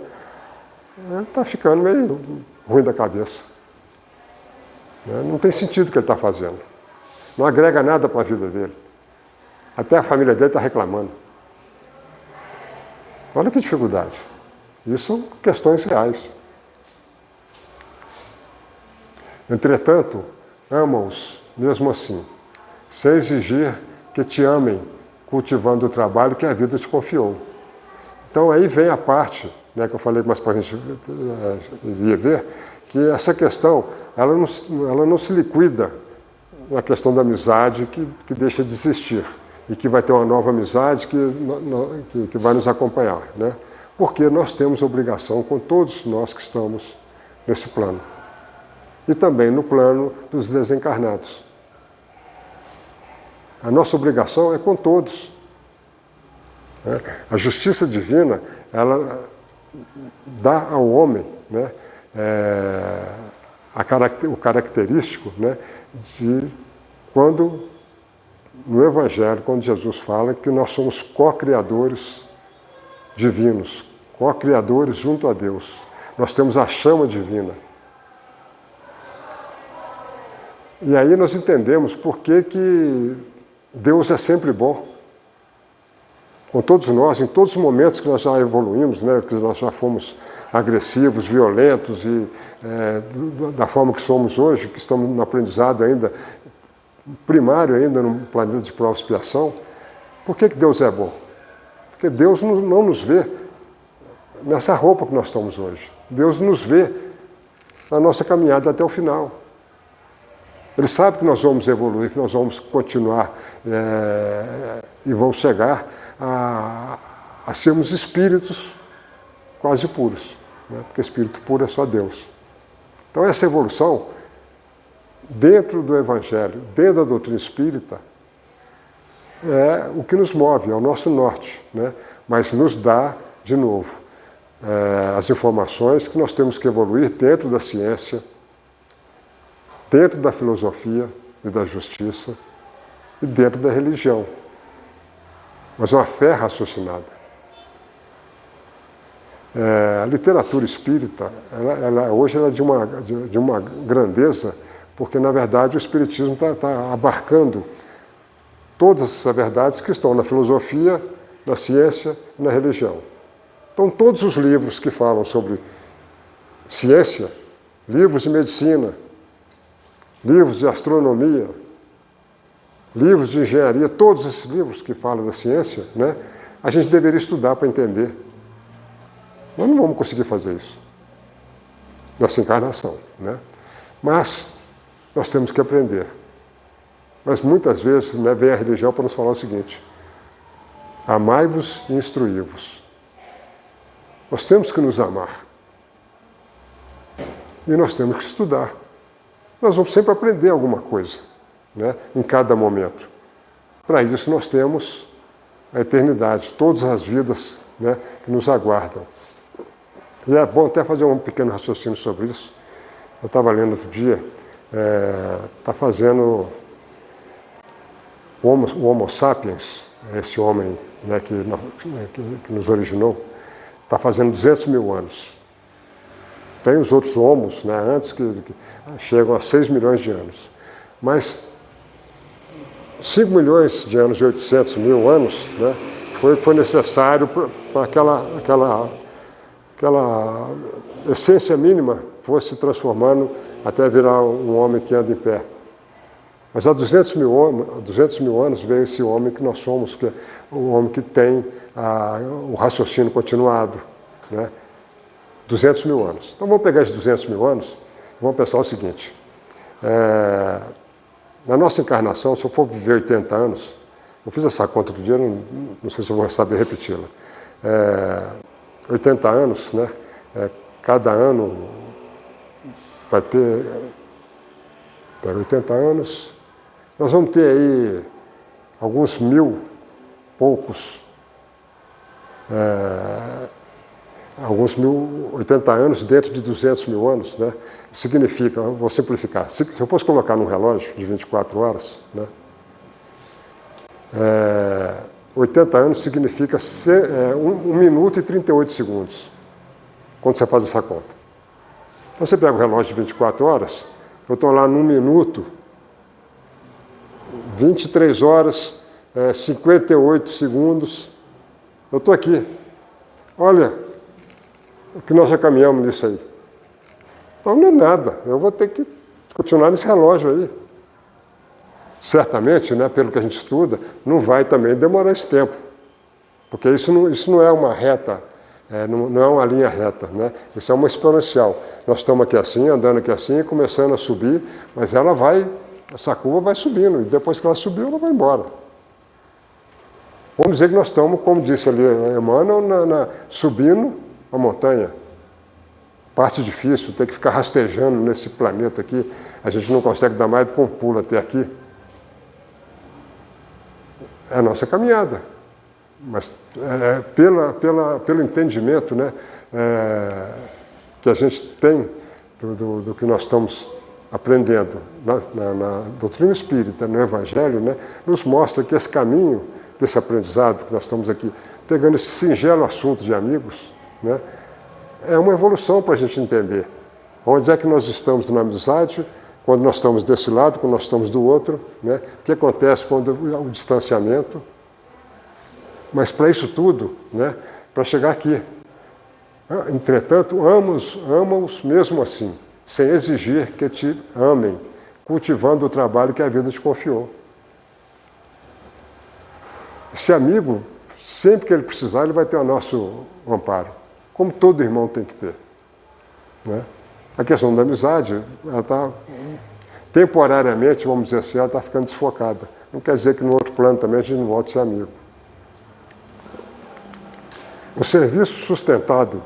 está ficando meio ruim da cabeça. Não tem sentido o que ele está fazendo. Não agrega nada para a vida dele. Até a família dele está reclamando. Olha que dificuldade. Isso são questões reais. Entretanto, ama-os mesmo assim, sem exigir que te amem, cultivando o trabalho que a vida te confiou. Então aí vem a parte, né, que eu falei mais para a gente iria ver, que essa questão, ela não se liquida na questão da amizade que deixa de existir e que vai ter uma nova amizade que vai nos acompanhar, né? Porque nós temos obrigação com todos nós que estamos nesse plano e também no plano dos desencarnados. A nossa obrigação é com todos, né? A justiça divina, ela dá ao homem, né, o característico, né, de quando, no Evangelho, quando Jesus fala que nós somos co-criadores divinos, co-criadores junto a Deus. Nós temos a chama divina. E aí nós entendemos por que Deus é sempre bom. Com todos nós, em todos os momentos que nós já evoluímos, né, que nós já fomos agressivos, violentos e da forma que somos hoje, que estamos no aprendizado ainda, primário ainda no planeta de prova e expiação. Por que Deus é bom? Porque Deus não nos vê nessa roupa que nós estamos hoje. Deus nos vê na nossa caminhada até o final. Ele sabe que nós vamos evoluir, que nós vamos continuar e vamos chegar a sermos espíritos quase puros, né? Porque espírito puro é só Deus. Então essa evolução, dentro do Evangelho, dentro da doutrina espírita, é o que nos move, é o nosso norte, né? Mas nos dá, de novo, as informações que nós temos que evoluir dentro da ciência, dentro da filosofia e da justiça e dentro da religião. Mas uma fé raciocinada. A literatura espírita, hoje ela é de uma grandeza, porque, na verdade, o espiritismo está abarcando todas essas verdades que estão na filosofia, na ciência e na religião. Então, todos os livros que falam sobre ciência, livros de medicina, livros de astronomia, livros de engenharia, todos esses livros que falam da ciência, né, a gente deveria estudar para entender. Nós não vamos conseguir fazer isso nessa encarnação, né? Mas nós temos que aprender. Mas muitas vezes, né, vem a religião para nos falar o seguinte: amai-vos e instruí-vos. Nós temos que nos amar. E nós temos que estudar. Nós vamos sempre aprender alguma coisa, né, em cada momento. Para isso nós temos a eternidade, todas as vidas, né, que nos aguardam. E é bom até fazer um pequeno raciocínio sobre isso. Eu estava lendo outro dia, está fazendo o Homo sapiens, esse homem, né, que nos originou, está fazendo 200 mil anos. Tem os outros homos, né, antes que chegam a 6 milhões de anos. Mas 5 milhões de anos e 800 mil anos, né, foi necessário para aquela essência mínima fosse se transformando até virar um homem que anda em pé. Mas há 200 mil anos veio esse homem que nós somos, que é o homem que tem o raciocínio continuado, né? 200 mil anos. Então vamos pegar esses 200 mil anos e vamos pensar o seguinte: na nossa encarnação, se eu for viver 80 anos, eu fiz essa conta outro dia, não sei se eu vou saber repeti-la. 80 anos, né? Cada ano vai ter 80 anos, nós vamos ter aí alguns poucos 80 anos dentro de 200 mil anos, né? Significa, vou simplificar, se eu fosse colocar num relógio de 24 horas, né? 80 anos significa 1 minuto e 38 segundos, quando você faz essa conta. Então você pega o relógio de 24 horas, eu estou lá num minuto, 23 horas, 58 segundos, eu estou aqui. Olha o que nós já caminhamos nisso aí. Então não é nada, eu vou ter que continuar nesse relógio aí. Certamente, né, pelo que a gente estuda, não vai também demorar esse tempo. Porque isso não é uma reta, não é uma linha reta, né? Isso é uma exponencial. Nós estamos aqui assim, andando aqui assim, começando a subir, mas essa curva vai subindo, e depois que ela subiu, ela vai embora. Vamos dizer que nós estamos, como disse ali Emmanuel, subindo a montanha. Parte difícil, ter que ficar rastejando nesse planeta aqui, a gente não consegue dar mais do que um pulo até aqui. É a nossa caminhada, mas pelo entendimento, né, que a gente tem do que nós estamos aprendendo na doutrina espírita, no Evangelho, né, nos mostra que esse caminho desse aprendizado que nós estamos aqui, pegando esse singelo assunto de amigos, né, é uma evolução para a gente entender onde é que nós estamos na amizade, quando nós estamos desse lado, quando nós estamos do outro, né? O que acontece quando o distanciamento. Mas para isso tudo, né? Para chegar aqui. Entretanto, ama-os mesmo assim, sem exigir que te amem, cultivando o trabalho que a vida te confiou. Esse amigo, sempre que ele precisar, ele vai ter o nosso amparo, como todo irmão tem que ter, né? A questão da amizade, ela está temporariamente, vamos dizer assim, ela está ficando desfocada. Não quer dizer que no outro plano também a gente não volte a ser amigo. O serviço sustentado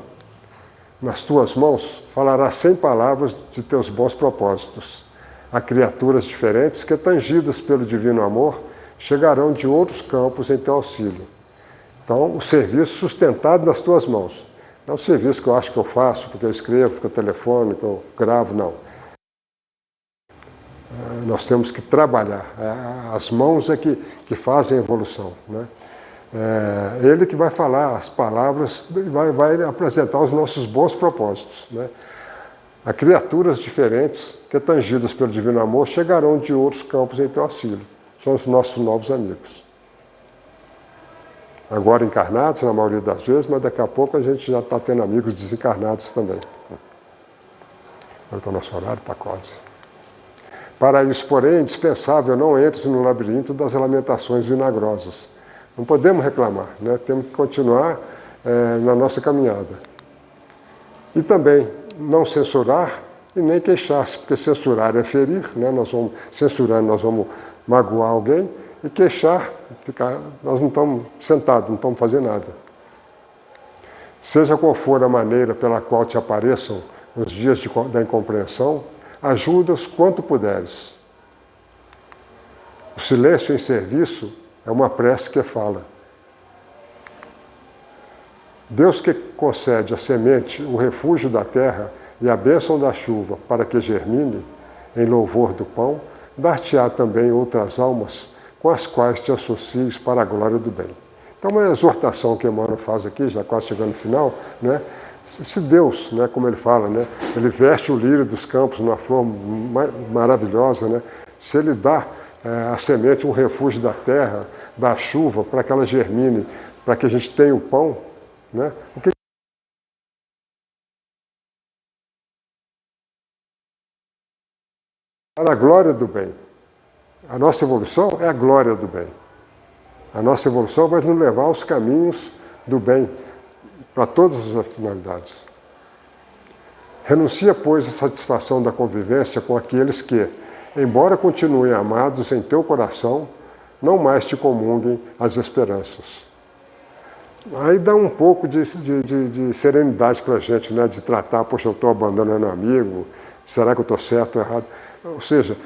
nas tuas mãos falará sem palavras de teus bons propósitos. A criaturas diferentes que, tangidas pelo divino amor, chegarão de outros campos em teu auxílio. Então, o serviço sustentado nas tuas mãos. Não é o serviço que eu acho que eu faço, porque eu escrevo, porque eu telefono, que eu gravo, não. Nós temos que trabalhar. As mãos é que fazem a evolução, né? Ele que vai falar as palavras, vai apresentar os nossos bons propósitos, né? A criaturas diferentes, que tangidas pelo divino amor, chegarão de outros campos em teu auxílio. São os nossos novos amigos. Agora encarnados, na maioria das vezes, mas daqui a pouco a gente já está tendo amigos desencarnados também. Então, nosso horário está quase. Para isso, porém, é indispensável não entres no labirinto das lamentações vinagrosas. Não podemos reclamar, né? Temos que continuar na nossa caminhada. E também não censurar e nem queixar-se, porque censurar é ferir, né? Nós vamos censurar, nós vamos magoar alguém, e queixar, nós não estamos sentados, não estamos fazendo nada. Seja qual for a maneira pela qual te apareçam os dias da incompreensão, ajuda-os quanto puderes. O silêncio em serviço é uma prece que fala. Deus que concede à semente o refúgio da terra e a bênção da chuva para que germine, em louvor do pão, dar-te-á também outras almas com as quais te associes para a glória do bem. Então, uma exortação que Emmanuel faz aqui, já quase chegando no final, né? Se Deus, né, como ele fala, né, ele veste o lírio dos campos numa flor maravilhosa, né? Se ele dá a semente um refúgio da terra, da chuva, para que ela germine, para que a gente tenha o pão, né? O que para a glória do bem. A nossa evolução é a glória do bem. A nossa evolução vai nos levar aos caminhos do bem, para todas as finalidades. Renuncia, pois, à satisfação da convivência com aqueles que, embora continuem amados em teu coração, não mais te comunguem as esperanças. Aí dá um pouco de serenidade para a gente, né? De tratar, poxa, eu estou abandonando um amigo, será que eu estou certo ou errado? Ou seja,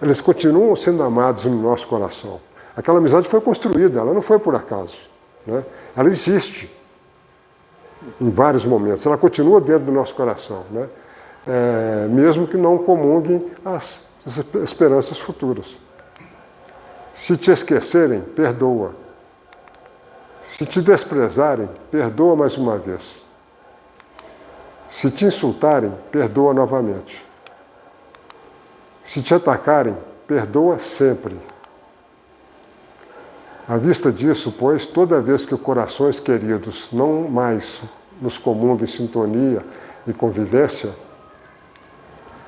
eles continuam sendo amados no nosso coração. Aquela amizade foi construída, ela não foi por acaso, né? Ela existe em vários momentos, ela continua dentro do nosso coração, né? Mesmo que não comunguem as esperanças futuras. Se te esquecerem, perdoa. Se te desprezarem, perdoa mais uma vez. Se te insultarem, perdoa novamente. Se te atacarem, perdoa sempre. À vista disso, pois, toda vez que corações queridos não mais nos comungam em sintonia e convivência,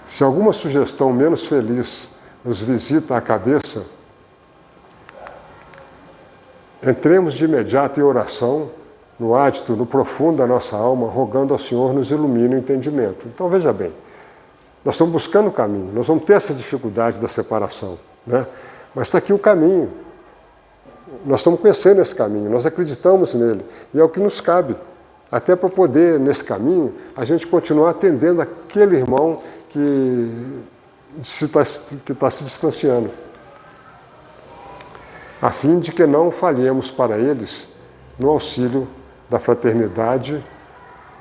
se alguma sugestão menos feliz nos visita a cabeça, entremos de imediato em oração, no ádito, no profundo da nossa alma, rogando ao Senhor nos ilumine o entendimento. Então, veja bem, nós estamos buscando o caminho, nós vamos ter essa dificuldade da separação, né? Mas está aqui o caminho. Nós estamos conhecendo esse caminho, nós acreditamos nele, e é o que nos cabe, até para poder, nesse caminho, a gente continuar atendendo aquele irmão que está se distanciando, a fim de que não falhemos para eles no auxílio da fraternidade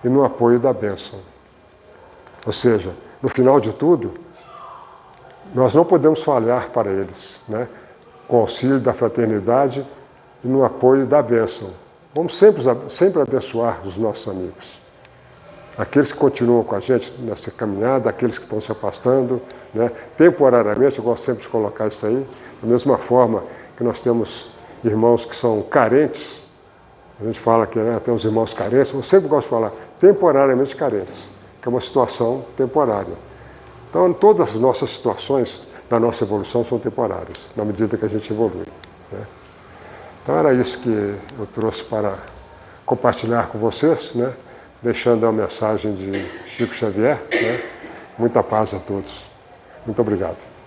e no apoio da bênção. Ou seja, no final de tudo, nós não podemos falhar para eles, né? Com o auxílio da fraternidade e no apoio da bênção. Vamos sempre abençoar os nossos amigos. Aqueles que continuam com a gente nessa caminhada, aqueles que estão se afastando, né? Temporariamente, eu gosto sempre de colocar isso aí, da mesma forma que nós temos irmãos que são carentes, a gente fala que, né, tem os irmãos carentes, eu sempre gosto de falar temporariamente carentes, que é uma situação temporária. Então, todas as nossas situações da nossa evolução são temporárias, na medida que a gente evolui, né? Então, era isso que eu trouxe para compartilhar com vocês, né? Deixando a mensagem de Chico Xavier, né? Muita paz a todos. Muito obrigado.